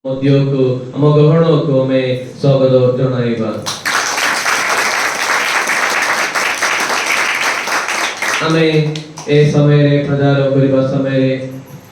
मध्यको आम गहणको आमे स्वागत जणाइबा। आमे ए समय प्रचार करिबा समय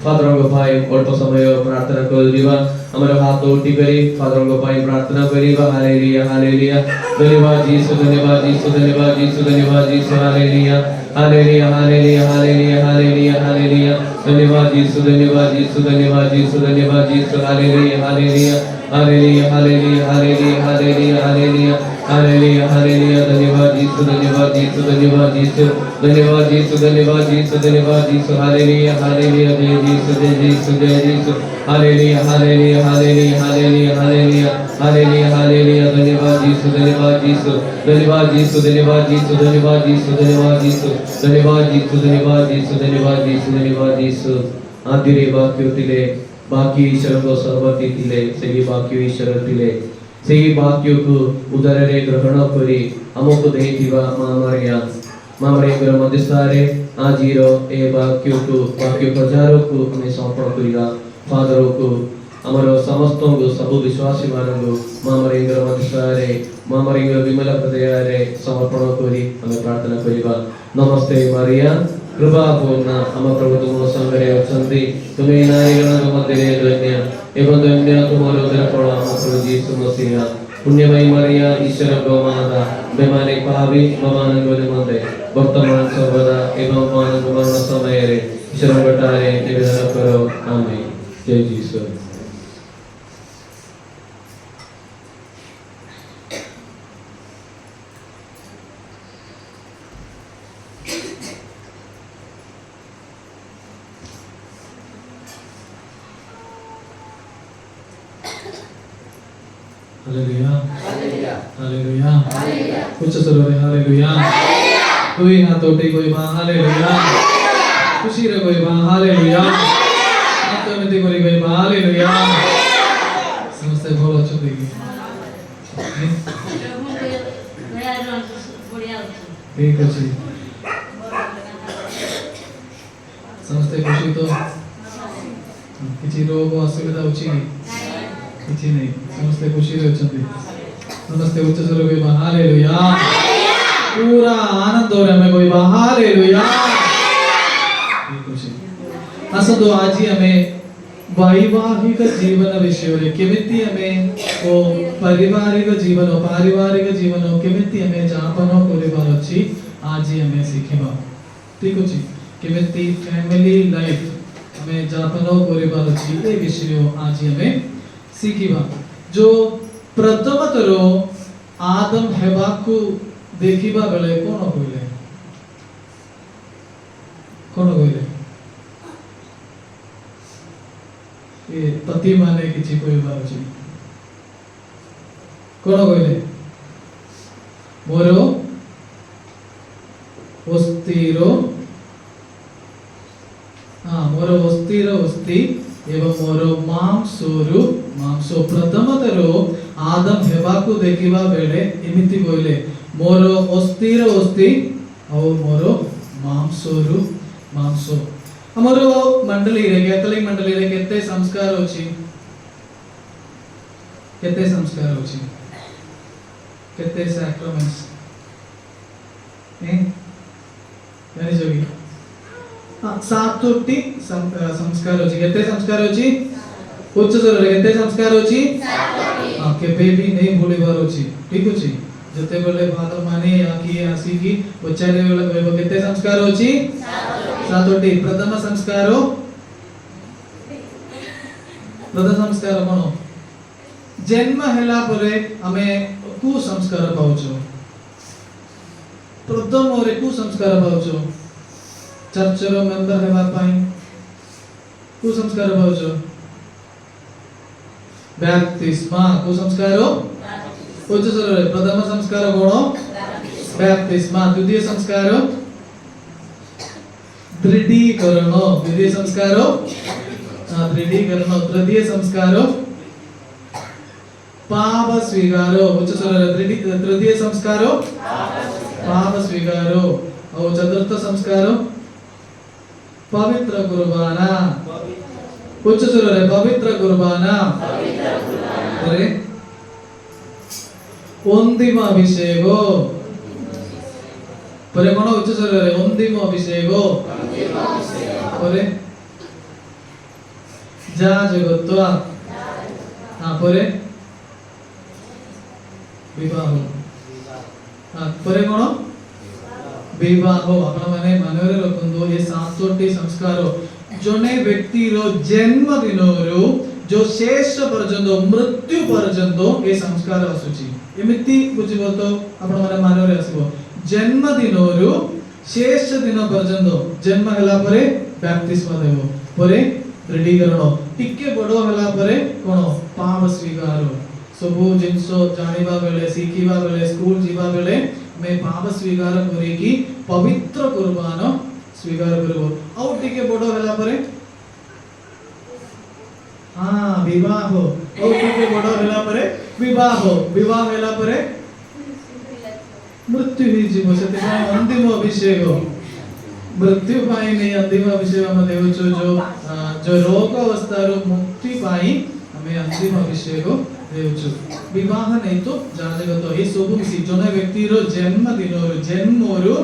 फादरଙ୍କ ପାଇଁ ଅଳ୍ପ ସମୟ ପ୍ରାର୍ଥନା କରିବା। ଆମର ହାତ ଉଠି କରି फादरଙ୍କ ପାଇଁ ପ୍ରାର୍ଥନା କରିବା। ହାଲେଲୁୟା ହାଲେଲୁୟା ଧନ୍ୟବାଦ ଯୀଶୁ ଧନ୍ୟବାଦ ଯୀଶୁ ଧନ୍ୟବାଦ ଯୀଶୁ ଧନ୍ୟବାଦ ଯୀଶୁ hallelujah hallelujah hallelujah hallelujah hallelujah hallelujah धन्यवाद यीशु धन्यवाद यीशु धन्यवाद यीशु धन्यवाद यीशु hallelujah hallelujah hallelujah hallelujah hallelujah hallelujah hallelujah hallelujah hallelujah धन्यवाद यीशु धन्यवाद यीशु धन्यवाद यीशु धन्यवाद यीशु धन्यवाद यीशु धन्यवाद यीशु हालेलुया हालेलुया जय यीशु जय यीशु जय यीशु hallelujah hallelujah hallelujah hallelujah hallelujah hallelujah hallelujah धन्यवाद यीशु धन्यवाद यीशु धन्यवाद यीशु धन्यवाद यीशु धन्यवाद यीशु धन्यवाद यीशु धन्यवाद यीशु धन्यवाद यीशु धन्यवाद यीशु धन्यवाद यीशु आदिरे वाक्य तिले बाकी ईश्वर को सर्वति तिले सही वाक्य ईश्वर तिले सही वाक्य को उदर रे ग्रहण करी हमको देथिबा मां मरिया मध्यस्थारे आजिरो ए वाक्य को वाक्य प्रचार को हमें समर्पण करिगा। फादर को हमर समस्त को सब विश्वासी मानगो मां मरिया मध्यस्थारे मां मरिया विमल हृदय रे समर्पण करी हमें प्रार्थना करिबा। नमस्ते मरिया कृपा पूर्ण हम प्रभु तुम संगरे अछंती तुमे नारीगण मध्य धन्य एवं धन्य तुमर उदर फल हम प्रभु यीशु मसीह। पुण्यमयी मरिया ईश्वर को माता बेमाने पावी ममान गोले मते वर्तमान सर्वदा एवं मान मरण समय रे ईश्वर बटारे निवेदन करो आमीन। जय यीशु। हालेलुया हालेलुया उच्च स्वर में हालेलुया कोई हाथ उठे कोई बा हालेलुया खुशी रे कोई बा हालेलुया हाथ में कोई कोई बा हालेलुया समस्त बोल अच्छे देगी ठीक अछि समस्त खुशी तो किछि रोग असुविधा अछि किछि नहीं समस्त खुशी रे अछंती समस्त उच्च स्वर कोई हालेलुया पूरा आनंद रे हमें कोई हालेलुया खुशी असतो आज हमें वैवाहिक जीवन विषय रे केमिति हमें ओ पारिवारिक जीवन केमिति हमें जापन करिबार अछि आज हमें सिखिबा। ठीक अछि केमिति फैमिली लाइफ हमें जापन करिबार अछि ए विषय आज हमें सिखिबा। जो प्रथम तरो आदम हेवा को देखिबा बेले कोन कहले ए पति माने किछि कहबार अछि कोन कहले मोरो अस्ति एवं मोरो मांसो प्रथम तरो आदम हेवा को देखिबा बेले एमिति कहले मोरो अस्ति और मोरो मांसो हमरो मंडली रे कैथोलिक मंडली रे केते संस्कार अछि केते सैक्रामेंट्स यानी जोगी सातोटी संस्कार अछि केते संस्कार अछि उच्च स्वर रे केते संस्कार अछि हां केबे भी नहीं भूलिबार अछि। ठीक अछि जते बेले फादर माने या कि आसी की उच्चारे बेले कहबो केते संस्कार अछि सातोटी। प्रथम संस्कार कोन जन्म हैला परे हमें कु संस्कार पाउछो प्रथम ओरे कु संस्कार पाउछो चर्च रो मेंबर हेबा पाई कु संस्कार पाउछो बैप्तिस्मा कु संस्कार उच्च स्वर रे प्रथम संस्कार कोन बैप्तिस्मा द्वितीय संस्कार दृढ़ीकरण द्वितीय संस्कार दृढ़ीकरण तृतीय संस्कार पाप स्वीकार उच्च स्वर रे तृतीय संस्कार पाप स्वीकार और चतुर्थ संस्कार पवित्र कुर्बाना उच्च स्वर रे पवित्र कुर्बाना ଅନ୍ତିମ ଅଭିଷେକ ପରେ କଣ ଉଚ୍ଚ ସ୍ୱରରେ ଅନ୍ତିମ ଅଭିଷେକ ପରେ ଯା ଜଗତ୍ୱା ପରେ ବିବାହ ପରେ କଣ विवाह आपण माने मनरे रखंदो ये सातोटी संस्कार जने व्यक्ति रो जन्म दिन रो जो शेष पर्यंत मृत्यु पर्यंत ये संस्कार आसुची एमिति बुझिबो तो आपण माने मनरे आसीबो जन्म दिन रो शेष दिन पर्यंत जन्म हला परे बैप्टिस्म देबो परे दृढ़ीकरण टिके बडो हला परे कोन पाप स्वीकार सबु जिंसो जानिबा बेले सिखिबा बेले स्कूल जीवा बेले मैं पाप स्वीकार करेगी पवित्र कुर्बान स्वीकार करबो आउ टिके बडो हला परे हां विवाह आउ टिके बडो हला परे विवाह विवाह हला परे मृत्यु ही जीव से अंतिम अभिषेक मृत्यु पाई नहीं अंतिम अभिषेक हम देउछो जो रोग अवस्था रो मुक्ति पाई हमें अंतिम अभिषेक देउछु विवाह नहीं तो जाजगत ए सब मिसी जने व्यक्ति रो जन्म दिन रो जन्म रो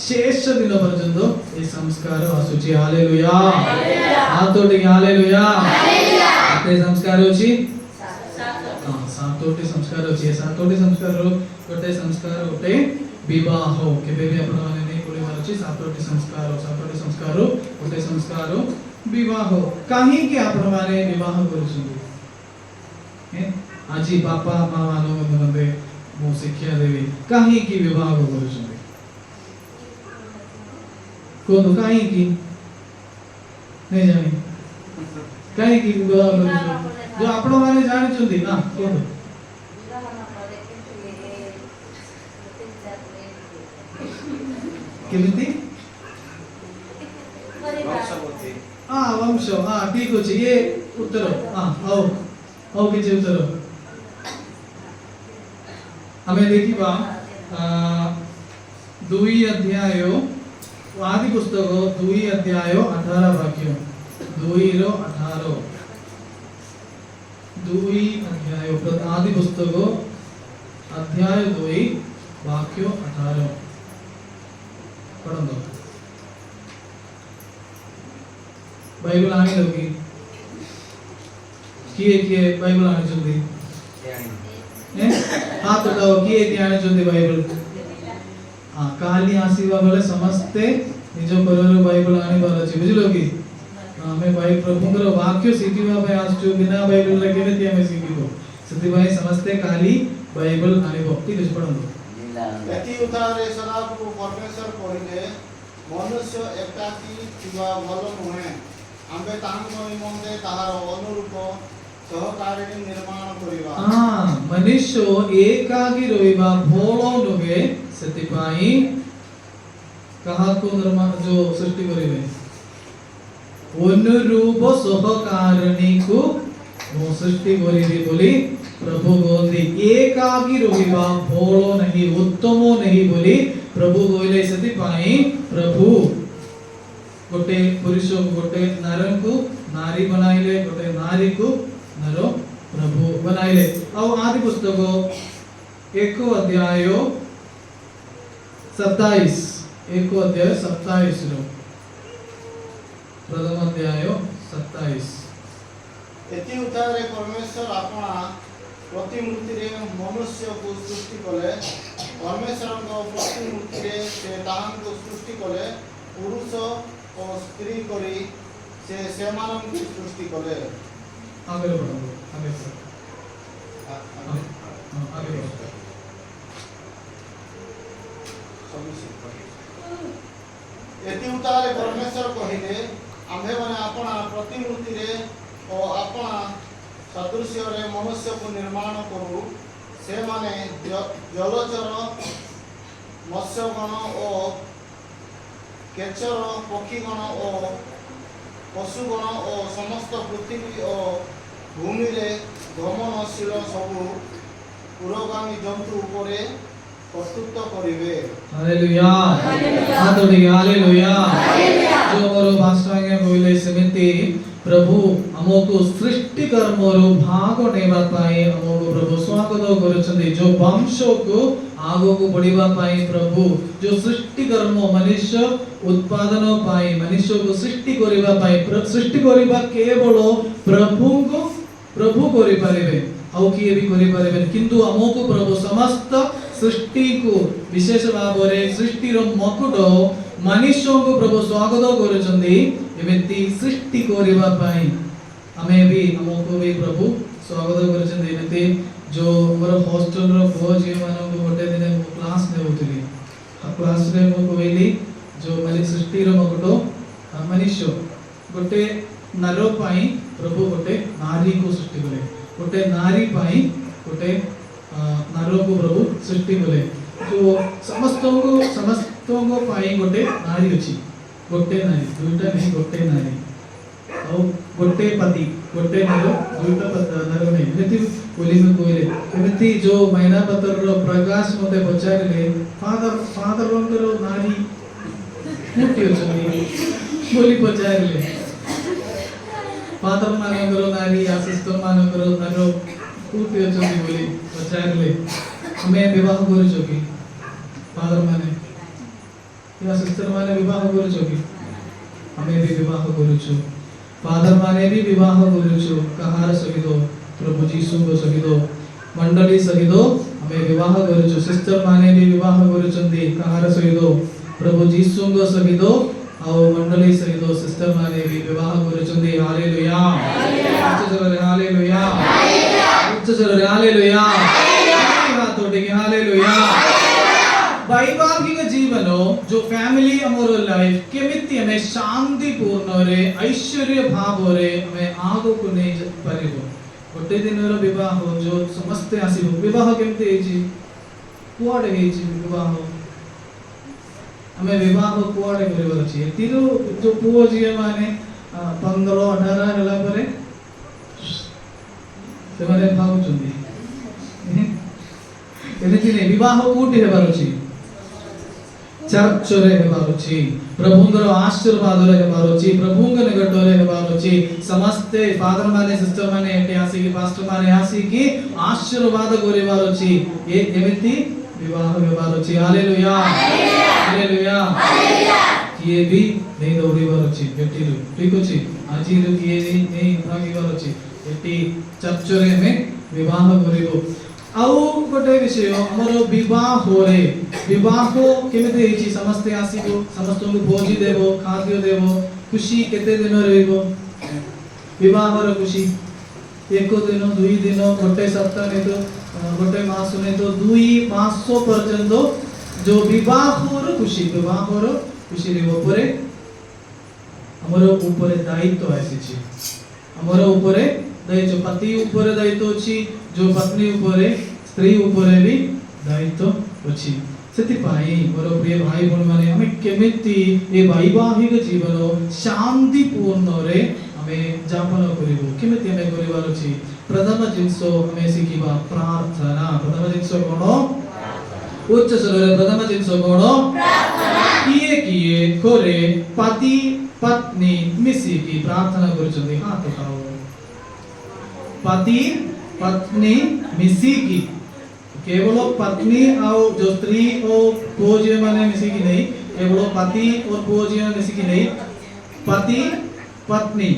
शेष दिन पर्यंत ए संस्कार आसुची हालेलुया हातोटी हालेलुया ते संस्कार होची हां सातोटी संस्कार होची सातोटी संस्कार रो गोटे संस्कार गोटे विवाह केबे भी आपण माने नहीं कोली मारची सातोटी संस्कार रो गोटे संस्कार विवाह काहे के आपण माने विवाह करछु आजी बापा माँ मानो मते मो शिक्षा देवी काहे की विवाह करछु कोन काहे की नहीं जानी काहे की विवाह करछु जो आपण माने जानि छथि ना कोन केमिति वंश ठीक अछि ये उत्तर आओ किछि उत्तर हमें देखिबा 2 अध्याय आदि पुस्तक 2 अध्याय 18 वाक्य 2 रो 18 2 अध्याय आदि पुस्तक अध्याय 2 वाक्य 18 पढ़ो बाइबल आनी लोगी किए बाइबल आनी चलती हाथ उठाओ किए आनी चलती बाइबल काली आसीबा बेले समस्ते निज परिवार बाइबल आनी बार अछि बुझिलो कि हमें भाई प्रभुଙ୍କର वाक्य शिखिबा पे आछु बिना बाइबल रे केमिति हमें शिखिबो सेति भाई समस्ते काली बाइबल आनिबो ठीक अछि पढो एति उतारे सदाको परमेश्वर कहिले मनुष्य एकाकी थिबा भल नुहे आम्बे तांको निमंते ताहार अनुरूप सहकारिणी निर्माण करिबा मनुष्य एकाकी रहिबा भल नुहे सेति पाई काहाको निर्माण जो सृष्टि करिवे अनुरूप सहकारिणी को सृष्टि करिवे बोली प्रभु कहते एकाकी रहिबा भल नहीं उत्तम नहीं बोली प्रभु कहले सेति पाई प्रभु गोटे पुरुष गोटे नारी को नारी बनाइले गोटे नारी को नर प्रभु बनाइले आ आदि पुस्तक 1 अध्याय 27 1 अध्याय 27 रो प्रथम अध्याय 27 एति उतारे परमेश्वर आपना प्रतिमूर्ति रे मनुष्य को सृष्टि कले परमेश्वर को प्रतिमूर्ति रे से ताहां को सृष्टि कले पुरुष और स्त्री करी से सेमान की सृष्टि कले आगे बढ़ो आगे बढ़ो एति उतारे परमेश्वर कहिले आम्भे माने आपना प्रतिमूर्ति रे और आपना सदृश्य रे मनुष्य को निर्माण करू से माने जलचर मत्स्यगण और केचर पक्षीगण और पशुगण और समस्त पृथ्वी और भूमि रे गमनशील सबु पुरोगामी जंतु उपरे कर्तृत्व करिवे हालेलुया हालेलुया हालेलुया जो मोर भाषा के बोले सेमिति प्रभु हमको सृष्टि कर्मर भाग नेबा पाए हमको प्रभु स्वागत करूछंदी जो वंश को आगो को बढ़िबा पाए प्रभु जो सृष्टि कर्म मनुष्य उत्पादन पाए मनुष्य को सृष्टि करिबा पाए सृष्टि करिबा केवल प्रभु करि परिबे आउ किए भी करि परिबे किंतु हमको प्रभु समस्त सृष्टि को विशेष भाव रे सृष्टि रो मकुट मनुष्य को प्रभु स्वागत करूछंदी एमिति सृष्टि करिबा पाई हमें भी हमको भी प्रभु स्वागत करूछंदी एमिति जो हमर हॉस्टल रो बोझ मानो को गोटे दिन मो क्लास ने होतली क्लास रे मो कोइली जो माने सृष्टि रो मकुटो मनुष्य गोटे नरो पाई प्रभु गोटे नारी को सृष्टि कले गोटे नारी पाई गोटे नरो को प्रभु सृष्टि कले जो समस्त को पाई गोटे नारी अछि गोटे नारी दुईटा नहीं गोटे नारी और गोटे पति गोटे नरो दुईटा नरो नहीं एति बोली में कोइले एमिति जो महीना पत्र रो प्रकाश मते पचारिले फादर रो नारी कुटी अछि बोली पचारिले फादर मानकर नारी या सिस्टर मानकर नरो कुटी अछि बोली पचारिले हमें विवाह करू कि फादर माने या सिस्टर माने विवाह करू कि हमें भी विवाह करू फादर माने भी विवाह करू कहार सहित प्रभु जीसु को सहित मंडली सहित हमें विवाह करू सिस्टर माने भी विवाह करूचंदी कहार सहित प्रभु जीसु को सहित और मंडली सहित सिस्टर माने भी विवाह करूचंदी हालेलुया हालेलुया हालेलुया हालेलुया वैवाहिक जीवन जो फैमिली हमर लाइफ केमिति हमें शांति पूर्ण रे ऐश्वर्य भाव रे हमें आगो को नै परिबो गोटे दिन रो विवाह जो समस्त आसीबो विवाह केमिति हेछि कुआडे हेछि विवाह हमें विवाह कुआडे करबो अछि तिरो जो पुओ जिए माने 15 18 हला परे से माने भाउचंदी एमिति नै विवाह कोठी हेबार अछि चर्च रे हेबार अछि प्रभुंगर आशीर्वाद रे हेबार अछि प्रभुंग निकट रे हेबार अछि समस्त फादर माने सिस्टर माने एटे आसी कि पास्टर माने आसी कि आशीर्वाद करिबार अछि ए एमिति विवाह हेबार अछि हालेलुया हालेलुया किए भी नहीं दौड़िबार अछि बेटी ठीक अछि आजी रो किए नहीं भागिबार अछि एटी चर्च रे में विवाह करिबो आउ गोटे विषय हमर विवाह रे विवाह केमिते हेछि समस्त आसीबो समस्त को भोजी देबो खाद्य देबो खुशी केते दिन रहइबो विवाह रे खुशी एक दिन दुई दिन गोटे सप्ताह नहीं तो गोटे मास नहीं तो 2 मास पर्यंत जो विवाह रे खुशी रे ऊपर हमर ऊपर दायित्व आसीछि हमर ऊपर दायित्व पति ऊपर दायित्व अछि जो पत्नी ऊपर स्त्री ऊपर भी दायित्व अछि सेति पाई मोर प्रिय भाई बहन माने हमें केमिति ए वैवाहिक जीवन शांति पूर्ण रे हमें जापन करिवो केमिति हमें करिवार अछि प्रथम जिंस हमें सिखिबा प्रार्थना प्रथम जिंस कोन उच्च स्वर रे प्रथम जिंस कोन प्रार्थना किए करे पति पत्नी मिसी की प्रार्थना करूछंदी हाथ उठाओ पति पत्नी मिसी की केवल पत्नी और जो स्त्री और पुओ जे माने मिसी की नहीं केवल पति और पुओ जे मिसी की नहीं पति पत्नी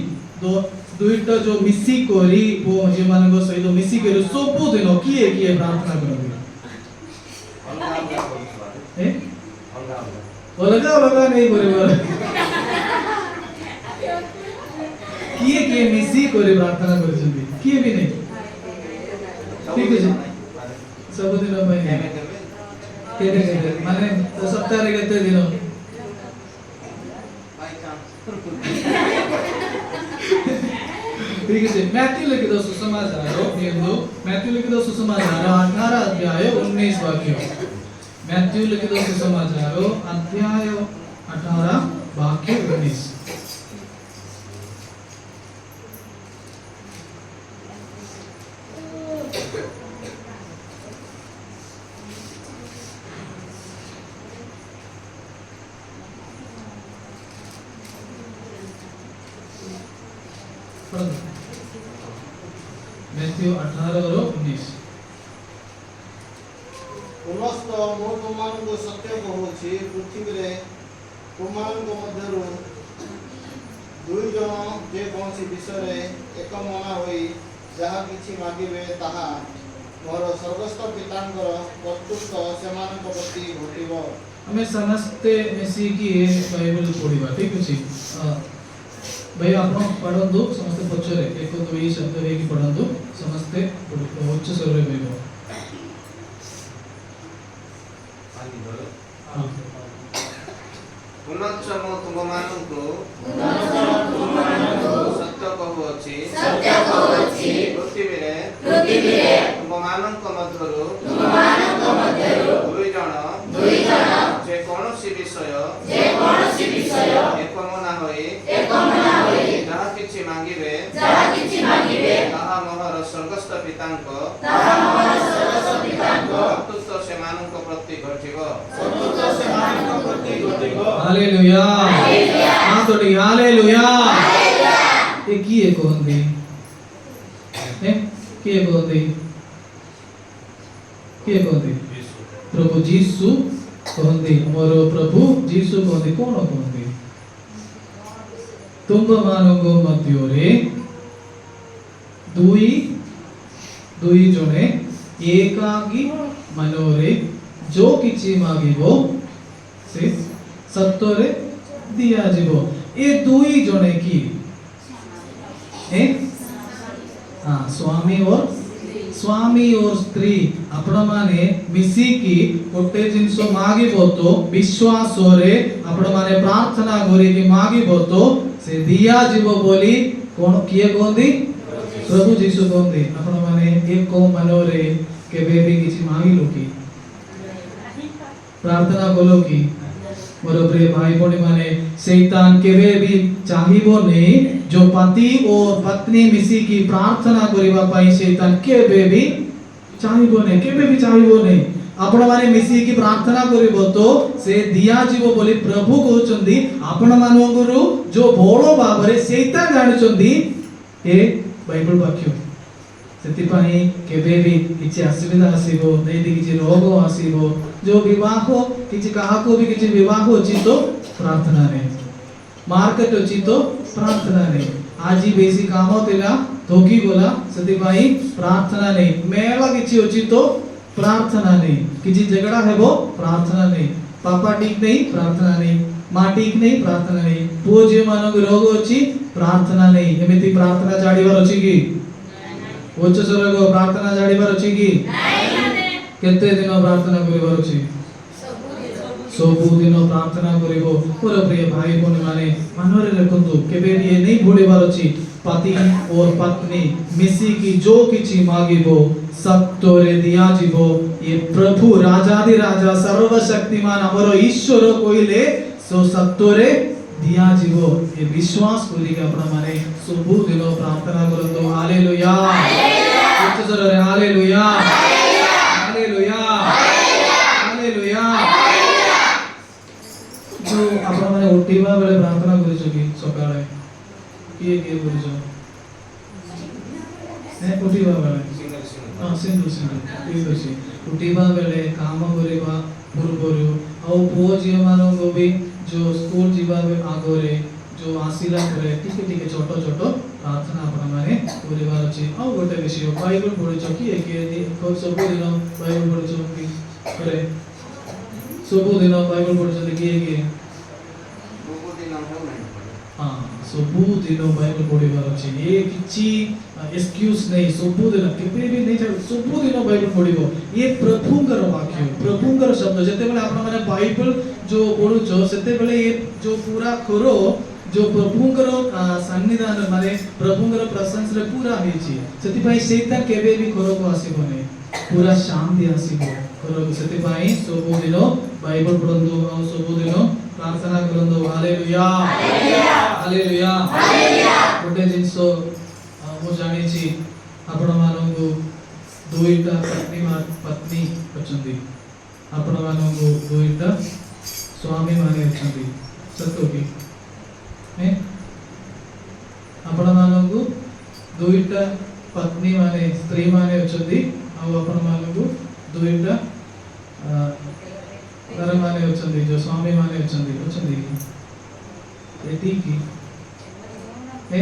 दो दुईटा जो मिसी कोरी पुओ जे माने को सहित मिसी के सब दिन किए प्रार्थना करबे अलगा नहीं करे किए मिसी करे प्रार्थना करछंदी किए भी नहीं ठीक है सब दिन पे केते माने सप्ताह रे केते दिन ठीक है मैथ्यू लिखित सुसमाचार नियम मैथ्यू लिखित सुसमाचार 18 अध्याय 19 वाक्य मैथ्यू लिखित सुसमाचार अध्याय 18 वाक्य 19 मत्ती 18:19 पुनस्त मु तुमको सत्य कहूँ पृथ्वी रे तुमको मध्यरु दुई जन जे कौन विषय एक मना होई जहाँ किछि मागिबे ताहा मोर स्वर्गस्थ पितांकर कर्तृत्व सेमानक प्रति घटिबो। हमें समस्ते मिसिकी बाइबल पढ़िबा ठीक अछि भाई आपण पढ़ंदु समस्ते पछरे एक दुई शब्द हेकी पढ़ंदु समस्ते उच्च स्वरे कहबो। पुनश्च मु तुममानंकु सत्य कहूछि पृथ्वी रे तुममानंक मध्यरु दुई जन जे कौनसी विषय एक मना होई जहाँ किछि मांगिबे ताहा मोहर स्वर्गस्थ पितांक कर्तृत्व सेमानंक प्रति घटिबो। हालेलुया हां तोड़ी हालेलुया ये किए कहंदी हैं किए कहंदी प्रभु जीसु कहंदी मोर प्रभु जीसु कहंदी कोन कहंदी तुम मानंगो मध्योरे दुई जने एकाकी मनोरे जो किछि मागिबो से सत्तरे दिया जीवो। ये दुई जने की हाँ स्वामी और स्त्री आपण माने मिसी की गोटे जिंस मागिबो तो विश्वास रे आपण माने प्रार्थना करी कि मागिबो तो से दिया जीवो बोली कोन किए कहंदी प्रभु जीसु कहंदी आपण माने एक मनोरे केबे भी किछि मागिलो की प्रार्थना कलो की मोर प्रिय भाई भौणी माने शैतान केबे भी चाहिबो नहीं जो पति और पत्नी मिसी की प्रार्थना करिबा पई शैतान केबे भी चाहिबो नहीं आपण माने मिसी की प्रार्थना करिबो तो से दिया जीवो बोली प्रभु कहउचंदी आपण मानगुरु जो बोलो बाबरे शैतान जानिचंदी ए बाइबल वाक्य सेति पई केबे भी किछि असुविधा आसीबो नहीं किछि रोग आसीबो जो विवाह किछि काहाको भी किछि विवाह अछि तो प्रार्थना रे मार्केट अछि तो प्रार्थना रे आज बेसी काम तिला धोकी गोला सेति पई प्रार्थना नहीं मेला किछि अछि तो प्रार्थना नहीं किछि झगड़ा हेबो प्रार्थना नहीं पापा ठीक नहीं प्रार्थना नहीं मां ठीक नहीं प्रार्थना नहीं पुओ जे मानक रोग अछि प्रार्थना नहीं एमिति प्रार्थना जाडिबार अछि की उच्च स्वर को प्रार्थना जाडिबार अछि की केते दिन प्रार्थना करिबार अछि सबु दिन प्रार्थना करिबो। मोर प्रिय भाई भौणी माने मनरे रखंतु केबे भी नहीं भूलिबार अछि पति और पत्नी मिसी की जो किछि मागिबो सत्तरे दिया जीवो। ये प्रभु राजाधि राजा सर्वशक्तिमान हमरो ईश्वर कोइले सो सत्तरे दिया जीवो। ये विश्वास करी के अपना माने सबु दिन प्रार्थना करंतो। हालेलुया उच्च स्वर रे हालेलुया हालेलुया हालेलुया। जो अपना माने उठिबा बेले प्रार्थना करिसो कि सकाळे किए करिसो ने उठिबा बेले हां सिंधु ठीक अछि उठिबा बेले काम करिबा पूर्वरु आ पुओ जे मानो भी जो स्कूल जीवा आगरे जो आसीला करे टिके टिके छोटो छोटो प्रार्थना आपण माने करिवार अछि। आ गोटे विषय बाइबल पढिचो कि एके सब दिन बाइबल पढिचो कि करे सब दिन बाइबल पढिचो कि एके हां सब दिन बाइबल पढिवार अछि। ये किछि एक्सक्यूज नहीं सब दिन केबे भी नहीं सब दिन बाइबल पढिबो। ये प्रभुंकर वाक्य प्रभुंकर शब्द जते बेले आपण माने बाइबल जो पढुचो सेते बेले ये जो पूरा खरो जो प्रभुंकर सन्निधान माने प्रभुंकर प्रशंसा रे पूरा हेछि सेति पई शैतान केबे भी खरो को आसीबो नै पूरा शांति आसीबो खरो को। सेति पई सब दिन बाइबल पढंदो आ सब दिन प्रार्थना करंदो। Hallelujah hallelujah hallelujah. गोटे जिंसो मु जानि छी आपण मानंगु दुईटा पत्नी अछंती आपण मानंगु दुईटा स्वामी माने अछंती सत्य की हैं आपण मानंगु दुईटा पत्नी माने स्त्री माने अछंती आ आपण मानकु दुईटा घर माने अछंती जो स्वामी माने अछंती एती की है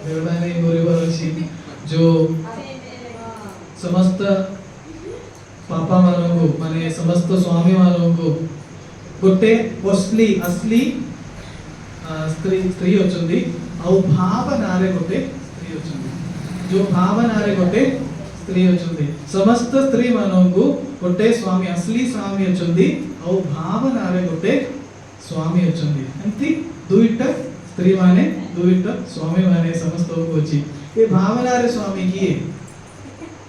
देवदाने गोरेबार अछि जो समस्त पापा मानकु माने समस्त स्वामी मानकु गोटे असली स्त्री अछंती आ भावना रे गोटे स्त्री अछंती जो भावना रे गोटे स्त्री अछंती समस्त स्त्री मानकु गोटे स्वामी असली स्वामी अछंती आ भावना रे गोटे स्वामी अछंती एंती दुईटा स्त्री माने दुईटा स्वामी माने समस्त को अछि ए भावना रे स्वामी किए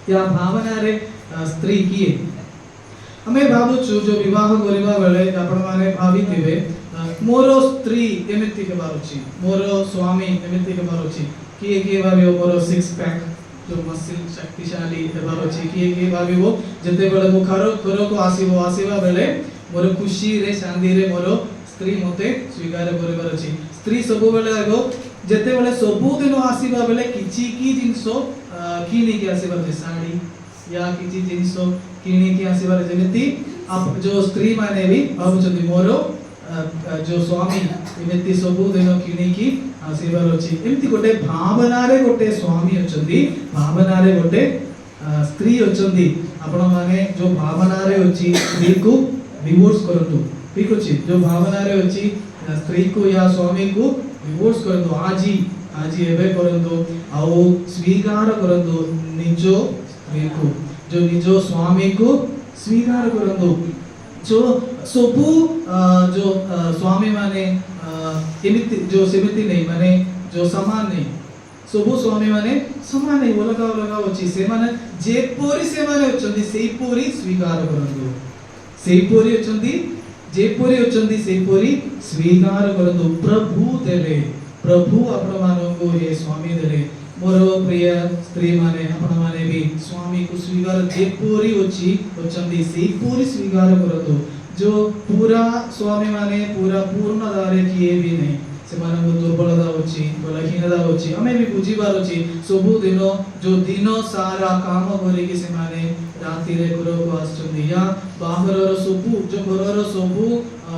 या भावना रे स्त्री किए हमें भाबुछु जो विवाह करबा बेले आपण माने भाबिथिबे मोर स्त्री एमिति हेबार अछि मोर स्वामी एमिति हेबार अछि किए भाबियो मोर सिक्स पैक जो मसल शक्तिशाली हेबार अछि किए भाबियो जते बेले मु घर को आसीबा बेले मोर खुशी रे शांति रे मोर स्त्री मते स्वीकार करबार अछि स्त्री सब बेले आगो जते बेले सब दिन आसीबा बेले किछि की जिंसो किनी के आसीबा जे साड़ी या किछि जिंसो किनी के आसीबा जेमिति आप जो स्त्री माने भी भाबुछथि मोर जो स्वामी एमिति सब दिन किनी की आसीबार अछि एमिति गोटे भावना रे गोटे स्वामी अछंती भावना रे गोटे स्त्री अछंती आपण माने जो भावना रे अछि स्त्री को डिवोर्स करतु ठीक अछि जो भावना रे अछि स्त्री को या स्वामी को डिवोर्स करतु आजी एबे करतु आउ स्वीकार करतु निजो स्त्री को जो निजो स्वामी को स्वीकार करतु जो सबु जो स्वामी माने एमिति जो सेमिति नहीं माने जो समान नहीं सबु स्वामी माने समान नहीं अलगा अछि से माने जेपोरी से माने अछंती सेही पोरी स्वीकार करतु सेही पोरी अछंती जेपोरी अछंती सेही पोरी स्वीकार करतु प्रभु आपण मानको ये स्वामी देले मोर प्रिय स्त्री माने आपण माने भी स्वामी को स्वीकार जेपोरी अछंती सेही पोरी स्वीकार करतु जो पूरा स्वामी माने पूरा पूर्ण दारे किए भी नहीं से माने दुर्बलता अछि बलहीनता अछि हमें भी बुझिबार अछि सबु दिन जो दिन सारा काम करी कि से माने राति रे घर को आछथि या बाहर रो सबु जो घर रो सबु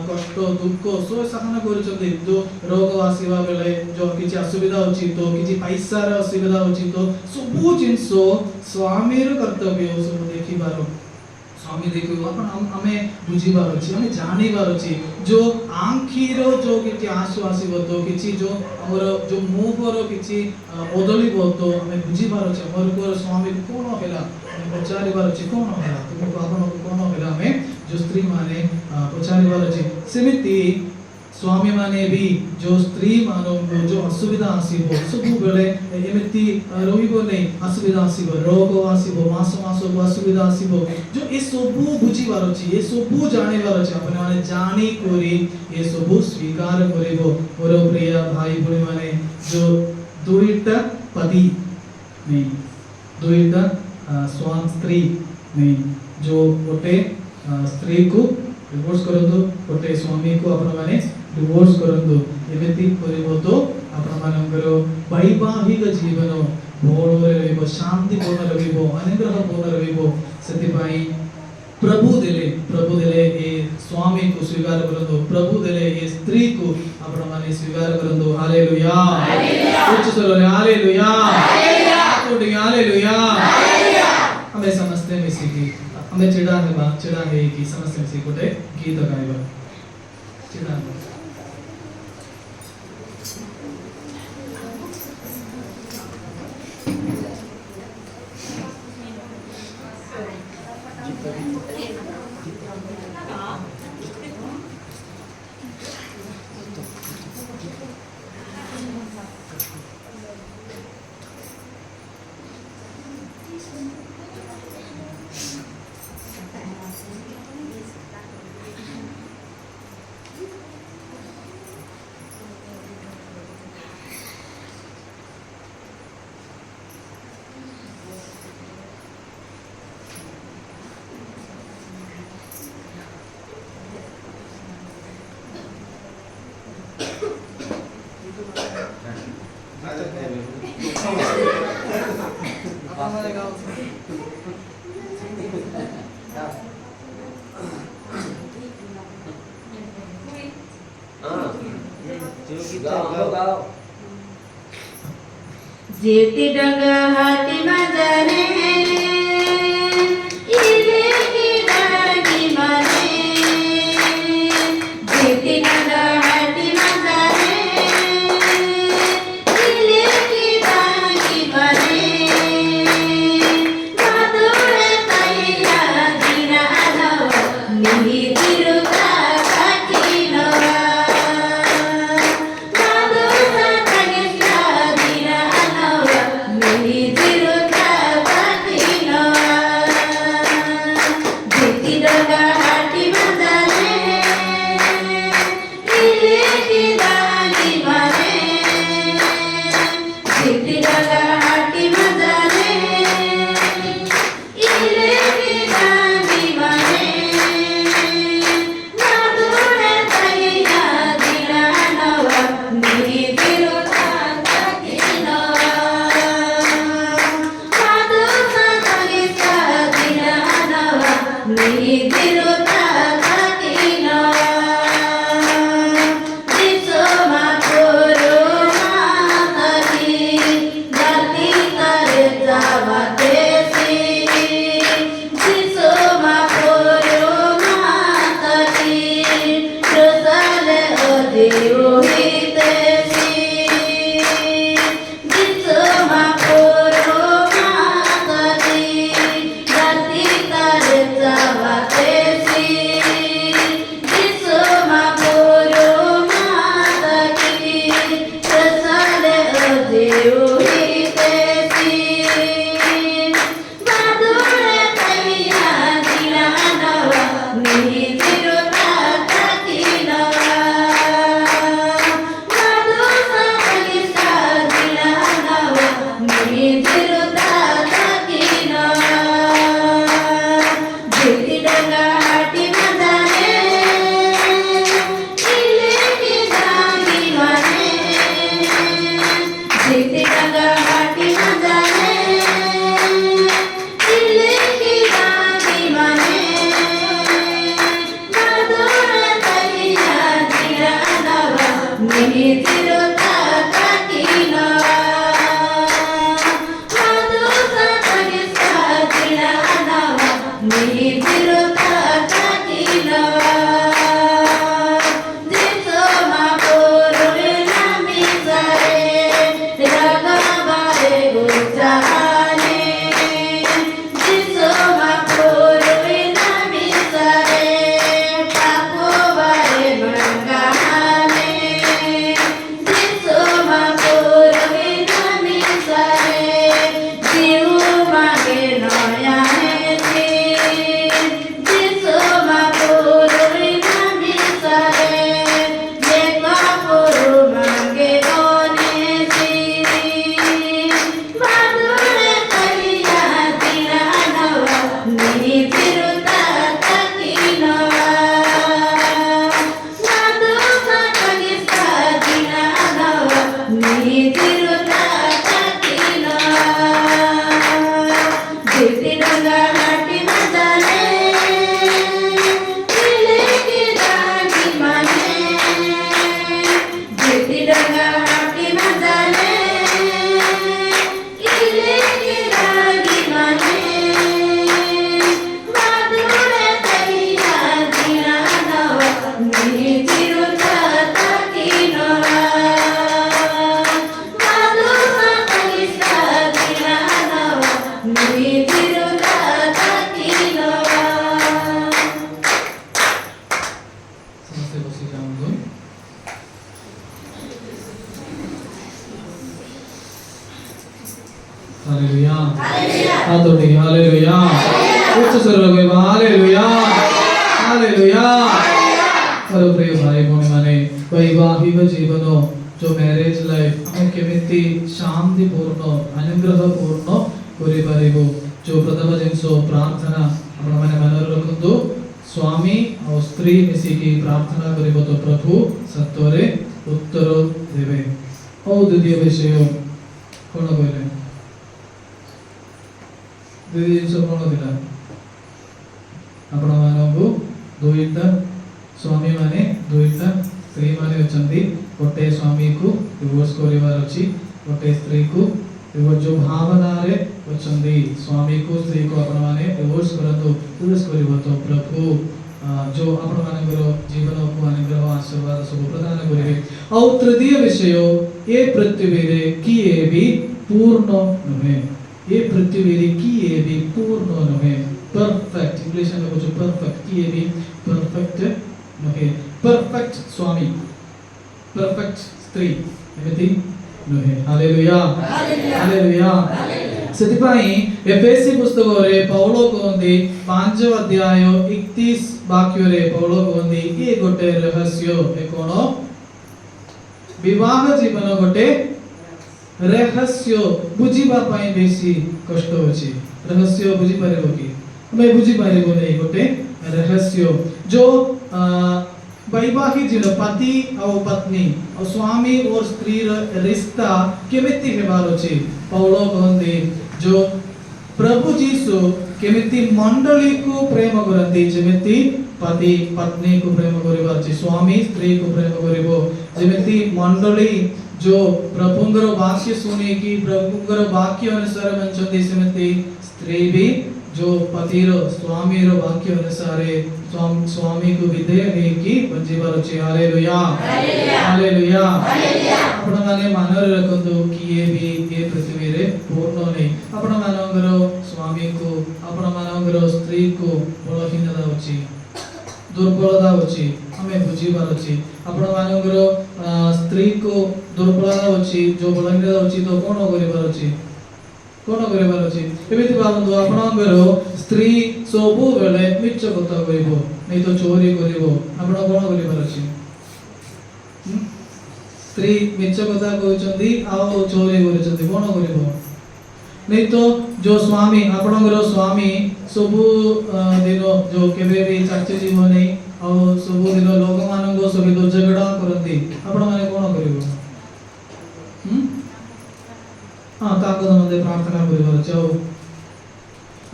कष्ट दुख सो सहन करछथि जो रोग आसीबा बेले जो किछि असुविधा अछि तो किछि पैसा रे असुविधा अछि तो सबु जिंसो स्वामी रो कर्तव्य सब देखिबार स्वामी देखो अपन हमें बुझिबार अछि हमें जानिबार अछि जो आंखीरो जो किछि आंसू आसीबो तो किछि जो हमर जो मुहर किछि बदलिबो तो हमें बुझिबार अछि हमर को स्वामी कोन होला पचारिबार अछि कोन होला तुमको अपन कोन होला हमें जो स्त्री माने पचारिबार अछि सेमिति स्वामी माने भी जो स्त्री मानो जो असुविधा आसीबो सबु बेले एमिति रोइबो नै असुविधा आसीबो रोग आसीबो मास को असुविधा आसीबो जो ए सबु बुझिबार अछि ए सबु जानिबार अछि अपन माने जानि कोरी ए सबु स्वीकार करिबो मोर प्रिय भाई भणी माने जो दुईटा पति नै दुईटा स्वामी स्त्री नै जो गोटे स्त्री को डिवोर्स करंदो गोटे स्वामी को अपन माने डिवोर्स करंदो एमिति करिवो तो आपण मानकर वैवाहिक जीवन भोरे रहइबो शांति पूर्ण रहइबो अनुग्रह पूर्ण रहइबो सेति पई प्रभु देले ए स्वामी को स्वीकार करंदो प्रभु देले ए स्त्री को आपण माने स्वीकार करंदो हालेलुया उच्च स्वर रे हालेलुया हालेलुया हमें समझते में सीखी हमें चिड़ा है कि समझते में सीखोटे गीत गाइबा चिड़ा जेती डगा हाती माझाने इले की डागी माने जेती डगा हाती माझाने इले की डागी माने माधुरे ताईया दिना आलो निही तिरुगा काकीनवा माधुरे ताईया दिना आलो निही तिरुगा काकीनवा जेती डगा हाती माझाने इले की डागी माने जेती डगा हाती माझाने इले की डागी माने माधुरे ताईया दिना नवा निही तिरुगा काकीनवा माधुरे ताईया दिना नवा निही तिरुगा काकीनवा जिसो मापुरो माताजी जाती करे जावा देसी जिसो मापुरो माताजी रोसाले ओदेओ हितेसी जिसो मापुरो माताजी जाती करे जावा देसी जिसो मापुरो माताजी रोसाले ओदेओ हितेसी माधुरे ताईया दिना नवा निही तिरुगा काकीनवा माधुरे ताईया दिना नवा निही तिरुगा काकीनवा जेती डगा हाती माझाने इले की डागी माने जेती डगा हाती माझाने इले की डागी माने माधुरे ताईया दिना नवा निही तिरुगा काकीनवा माधुरे ताईया दिना नवा निही तिरुगा काकीनवा जिसो मापुरो नामी सारे डगा बारे गुजाने जिसो मापुरो नामी सारे पापो बारे मंगाने जिसो मापुरो नामी सारे जीव मागे नया है जिसो मापुरो नामी सारे देखा पुरु मागे ओनेसी माधुरे ताईया दिना नवा निही तिरुगा काकीनवा माधुरे ताईया दिना नवा निही तिरुगा काकीनवा जेती डगा हाती माझाने इले की डागी माने जेती डगा हाती माझाने इले की डागी माने माधुरे ताईया दिना नवा निही तिरुगा काकीनवा माधुरे ताईया दिना नवा निही तिरुगा काकीनवा समस्त बसी जाऊंगा हालेलुया हातोटी हालेलुया उच्च स्वर में हालेलुया हालेलुया हेलो प्रिय भाई भौणी माने वैवाहिक जीवन जो मैरिज लाइफ ଆମେ କେମିତି ଶାନ୍ତିପୂର୍ଣ୍ଣ ଅନୁଗ୍ରହପୂର୍ଣ୍ଣ କରିପାରିବୁ जो प्रथम जिनस प्रार्थना आपण माने मन रखंतु स्वामी और स्त्री मिसिकी प्रार्थना करिबो तो प्रभु सत्वरे उत्तर देवे। और द्वितीय विषय कोण कहले दुई जिनस कोण थिला आपण मानकु दुईटा स्वामी माने दुईटा स्त्री माने अछंती गोटे स्वामी को डिवोर्स करिवार अछि गोटे स्त्री को डिवोर्स जो भावना रे अछंती स्वामी को स्त्री को आपण माने डिवोर्स करंतु डिवोर्स करिवो तो प्रभु जो आपण मानकर जीवन को अनुग्रह आशीर्वाद सब प्रदान करिवे। और तृतीय विषय ए पृथ्वी रे किए भी पूर्ण नहे ये पृथ्वी रे किए भी पूर्ण नहे परफेक्ट इंग्लिश में कुछ परफेक्ट किए भी परफेक्ट नहे परफेक्ट स्वामी परफेक्ट स्त्री एमिति नहे हालेलुया हालेलुया सेतिपाई एफएसी पुस्तक रे पौलो कहंदी 5 अध्याय 31 वाक्य रे पौलो कहंदी ए गोटे रहस्य ए कोन विवाह जीवन गोटे रहस्य बुझिबा पाई बेसी कष्ट अछि रहस्य बुझि परबो कि हमें बुझि परबो नै गोटे रहस्य जो वैवाहिक जीवन पति और पत्नी और स्वामी और स्त्री रिश्ता केमिति हेबार अछि पौलो कहंदी जो प्रभु जीसु केमिति मंडली को प्रेम करती जेमिति पति पत्नी को प्रेम करिबार अछि स्वामी स्त्री को प्रेम करिवो जेमिति मंडली जो प्रभुंगर वाक्य सुनी कि प्रभुंगर वाक्य अनुसार मनचंदी सेमिति स्त्री भी जो पतिरो स्वामीरो वाक्य अनुसार स्वामी को विधेय है कि बंजीबार अछि हालेलुया हालेलुया आपण माने मानर रखंतु कि ये भी ये पृथ्वी रे पूर्ण नै आपण मानंगर स्वामी को आपण मानंगर स्त्री को बलहीनता अछि दुर्बलता अछि हमें बुझीबार अछि आपण मानंगर स्त्री को दुर्बलता अछि जो बलहीनता अछि तो कोन करिबार अछि कोन करिबार अछि एमिति भाबंतु आपणकर स्त्री सबु बेले मिछ कथा करिवो नै तो चोरी करिवो आपण कोन करिबार अछि स्त्री मिछ कथा कहउचंदी आ चोरी करिचंदी कोन करिवो नै तो जो स्वामी आपणकर स्वामी सबु दिन जो केबे भी चर्चा जीव नै आ सबु दिन लोक मानको सहित झगड़ा करंती आपण माने कोन करिवो हां ताको मते प्रार्थना करिबार चाहो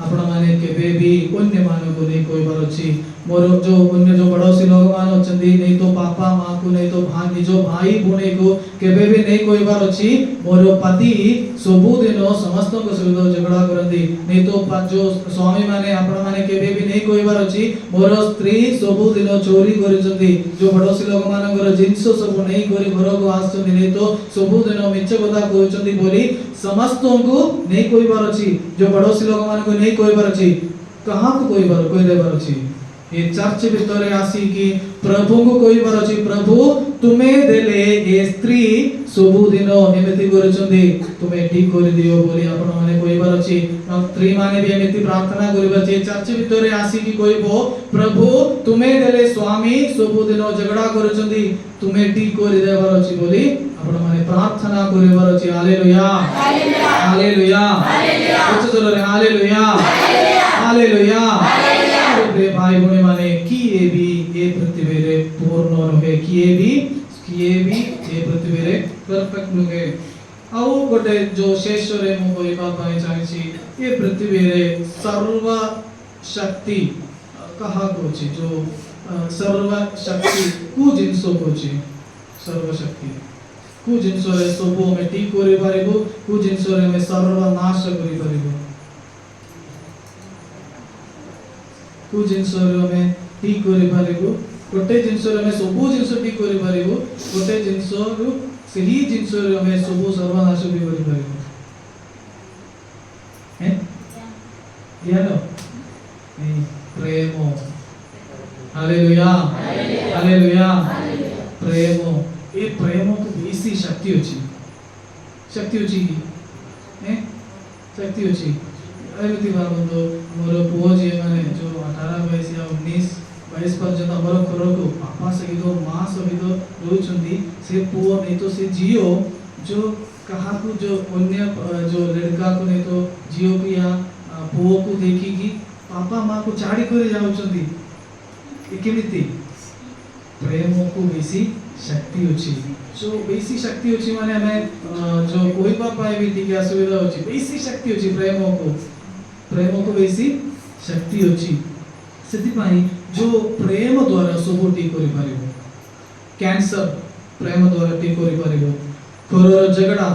आपण माने केबे भी अन्य मानको नै कोइबार अछि मोर जो अन्य जो पड़ोसी लोग मान अछंती नै तो पापा मां को नै तो भाई जो भाई भूने को केबे भी नै कोइबार अछि मोर पति सबु दिन समस्त को सहित झगड़ा करंती नै तो जो स्वामी माने आपण माने केबे भी नै कोइबार अछि मोर स्त्री सबु दिन चोरी करिसंती जो पड़ोसी लोग मानकर जिंस सब नै करी घर को आछंती नै तो सबु दिन मिछ कथा कहउचंती बोली समस्त को नै कोइबार अछि जो पड़ोसी लोग मान को नै कोइबार अछि कहां को कोइबार कोइ देबार अछि ये चर्च भितरे आसी कि प्रभु को कोइबार अछि प्रभु तुमे देले ए स्त्री सबु दिन एमिति करचंदी तुमे ठीक कर दियो बोली आपण माने कोइबार अछि स्त्री माने भी एमिति प्रार्थना करिबार अछि चर्च भितरे आसी कि कोइबो प्रभु तुमे देले स्वामी सबु दिन झगड़ा करचंदी तुमे ठीक कर देबार अछि बोली आपण माने प्रार्थना करिबार अछि हालेलुया हालेलुया हालेलुया उच्च स्वरे हालेलुया हालेलुया रे भाई बहन माने किए भी ए पृथ्वी रे पूर्ण नहे किए भी ए पृथ्वी रे परफेक्ट नहे आउ गोटे जो शेष रे मु कहबा पई चाहि ए पृथ्वी रे सर्व शक्ति कहा को छी जो सर्व शक्ति कु जिंसो को छी सर्व शक्ति कु जिंसो रे सबो में ठीक करि पारिबो कु जिंसो रे में सर्वनाश करि पारिबो कु जिंसो रे में ठीक करि पारिबो गोटे जिंसो रे में सबो जिंसो ठीक करि पारिबो गोटे जिंसो रु सही जिंसो रे में सबो सर्वनाश भी करि पारिबो हैं यानो नहीं प्रेम हालेलुया हालेलुया प्रेम ए प्रेम को बेसी शक्ति अछि हैं शक्ति अछि एमिति भाबंतो मोर पुओ जे माने जो 18 22 या 19 22 पर्यंत हमर घर को पापा सहित मां सहित रहउचंदी से पुओ नहीं तो से जियो जो कहा को जो अन्य जो लड़का को नहीं तो जियो की या पुओ को देखी कि पापा मां को चाड़ी करे जाउचंदी ए केमिति प्रेम को बेसी शक्ति अछि जो बेसी शक्ति अछि माने हमें जो कोइबा पाए भी टिके असुविधा अछि बेसी शक्ति अछि प्रेम को बेसी शक्ति अछि सेति पाई जो प्रेम द्वारा सब ठीक करि पारिबो कैंसर प्रेम द्वारा ठीक करि पारिबो घरर झगड़ा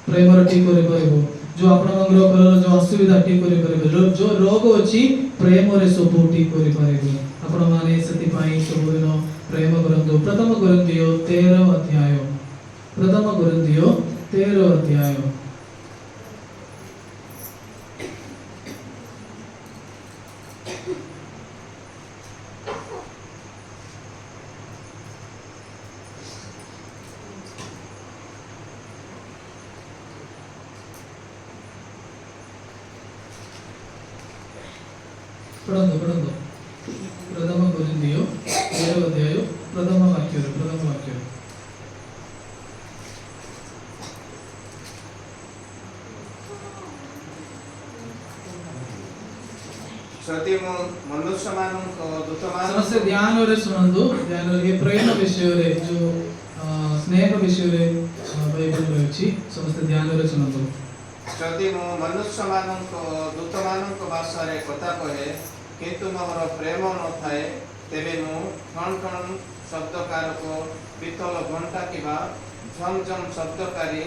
प्रेम रे ठीक करि पारिबो जो आपण मंगर घरर जो असुविधा ठीक करि पारिबो जो रोग अछि प्रेम रे सब ठीक करि पारिबो आपण माने सेति पाई सब दिन प्रेम करंतु प्रथम कोरिन्थियो 13 अध्याय पढ़ो प्रथम कोरिन्थियो 13 अध्याय प्रथम वाक्य ଯଦି ମୁଁ ମନୁଷ୍ୟମାନଙ୍କ ଦୂତମାନଙ୍କୁ समस्त ध्यान रे सुनंदो ध्यान रे प्रेम विषय रे जो स्नेह विषय रे बाइबल रे अछि समस्त ध्यान रे सुनंदो ଯଦି ମୁଁ ମନୁଷ୍ୟମାନଙ୍କ ଦୂତମାନଙ୍କ ଭାଷାରେ କଥା କହେ କିନ୍ତୁ ମୋର ପ୍ରେମ ନଥାଏ ତେବେ ମୁଁ ଠଣ ଶବ୍ଦକାରକ ପିତ୍ତଳ ଘଣ୍ଟା କିମ୍ବା ଝମ୍ ଝମ୍ ଶବ୍ଦକାରୀ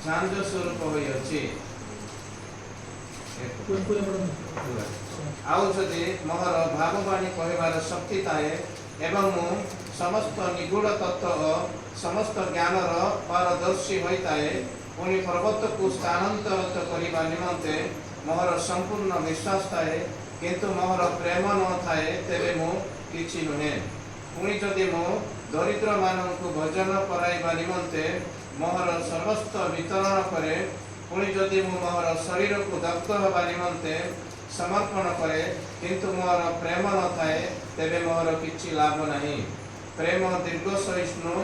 ଝାଞ୍ଜ ସ୍ୱରୂପ ହୋଇଅଛି ଆଉ ଯଦି ମୋର ଭାବବାଣୀ କହିବାର ଶକ୍ତି ଥାଏ ଏବଂ ମୁଁ ସମସ୍ତ ନିଗୁଢ଼ ତତ୍ତ୍ୱ ଓ ସମସ୍ତ ଜ୍ଞାନର ପାରଦର୍ଶୀ ହୋଇଥାଏ ପୁଣି ପର୍ବତକୁ ସ୍ଥାନାନ୍ତରିତ କରିବା ନିମନ୍ତେ ମୋର ସମ୍ପୂର୍ଣ୍ଣ ବିଶ୍ୱାସ ଥାଏ କିନ୍ତୁ ମୋର ପ୍ରେମ ନଥାଏ ତେବେ ମୁଁ କିଛି ନୁହେଁ ପୁଣି ଯଦି ମୁଁ ଦରିଦ୍ରମାନଙ୍କୁ ଭୋଜନ କରାଇବା ନିମନ୍ତେ ମୋର ସର୍ବସ୍ୱ ବିତରଣ କରେ ପୁଣି ଯଦି ମୁଁ ମୋର ଶରୀରକୁ ଦଗ୍ଧ ହେବା ନିମନ୍ତେ ସମର୍ପଣ କରେ କିନ୍ତୁ ମୋର ପ୍ରେମ ନଥାଏ ତେବେ ମୋର କିଛି ଲାଭ ନାହିଁ ପ୍ରେମ ଦୀର୍ଘ ସହିଷ୍ଣୁ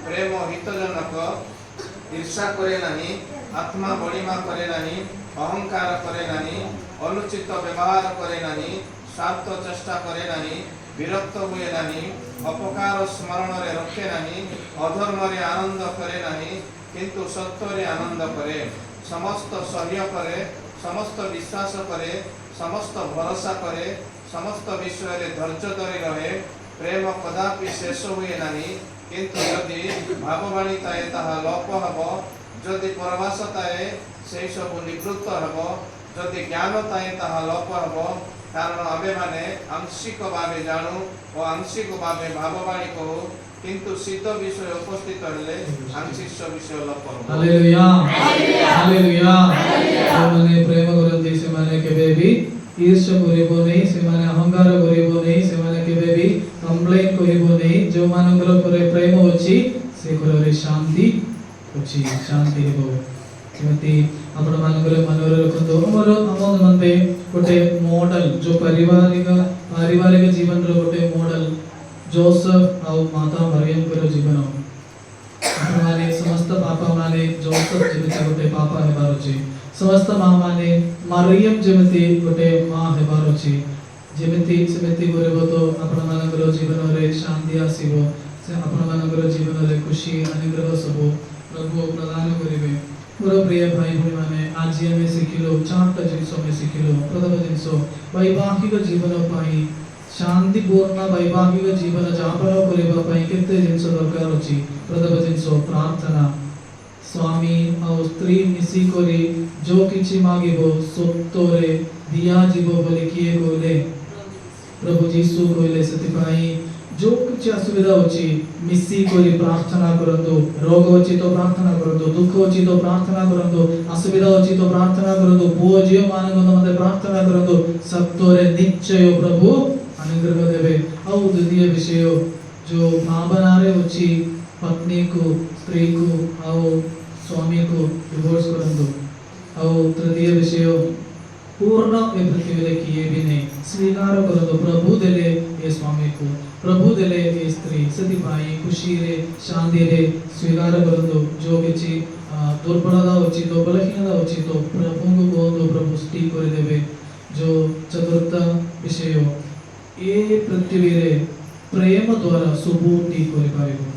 ପ୍ରେମ ହିତଜନକ ईर्षा करे नहीं आत्मा बड़ीमा करे नहीं अहंकार करे नहीं अनुचित व्यवहार करे नहीं स्वार्थ चेष्टा करे नहीं विरक्त हुए नहीं अपकार स्मरण रे रखे नहीं अधर्म रे आनंद करे नहीं किंतु सत्य रे आनंद करे समस्त सह्य करे समस्त विश्वास करे समस्त भरोसा करे समस्त विषय रे धैर्य धरि रहे प्रेम कदापि शेष हुए नहीं किंतु यदि भाववाणी ताए ताहा लोप हब जदि परवास ताए से सब निवृत्त हब जदि ज्ञान ताए ताहा लोप हब कारण आमे माने आंशिक भावे जानू और आंशिक भावे भाववाणी कहू किंतु सिद्ध विषय उपस्थित हेले आंशिक विषय लोप हब हालेलुया हालेलुया माने प्रेम करंती से माने केबे भी ईर्ष्या करिबो नहीं से माने अहंकार करिबो नहीं से माने केबे भी कंप्लेन करिबो नहीं जो मानकर करे प्रेम अछि से करे शांति अछि शांति हेबो केमति आपण मानकर मनोर रखतो हमर मनते गोटे मॉडल जो पारिवारिक जीवन रो गोटे मॉडल जोसेफ और माता मरियम को जीवन माने समस्त पापा माने जोसेफ जेमिति गोटे पापा हेबार अछि समस्त मां माने मरियम जेमिति गोटे मां हेबार अछि जेमिति सेमिति करबो तो आपण मानकर जीवन रे शांति आसीबो से आपण मानकर जीवन रे खुशी अनुग्रह सब प्रभु प्रदान करिवे मोर प्रिय भाई भाई माने आज हमें सिखिलो चारटा जिनिस में सिखिलो प्रथम जिनिस वैवाहिक जीवन पाई शांतिपूर्ण वैवाहिक जीवन जापन करबा पाई केते जिनिस दरकार अछि प्रथम जिनिस प्रार्थना स्वामी और स्त्री मिसी करी जो किछि मागिबो सत्तरे दिया जीवो बोले किए कहले प्रभु यीशु कहले सेति पाई जो किछि असुविधा अछि मिसी करी प्रार्थना करंतु रोग अछि तो प्रार्थना करंतु दुख अछि तो प्रार्थना करंतु असुविधा अछि तो प्रार्थना करंतु पुओ जियो मानक मते प्रार्थना करंतु सत्तरे निश्चय प्रभु अनुग्रह देवे और द्वितीय विषय जो भावना रे अछि पत्नी को स्त्री को और स्वामी को डिवोर्स करंतु और तृतीय विषय पूर्ण ए पृथ्वी रे किए भी नहीं स्वीकार करंतु प्रभु देले ए स्वामी को प्रभु देले ए स्त्री सति पाई खुशी रे शांति रे स्वीकार करंतु जो किछि दुर्बलता अछि तो बलहीनता अछि तो प्रभु को कहंतु प्रभु स्टी कर देबे जो चतुर्थ विषय ए पृथ्वी रे प्रेम द्वारा सब ठीक कर पारिबो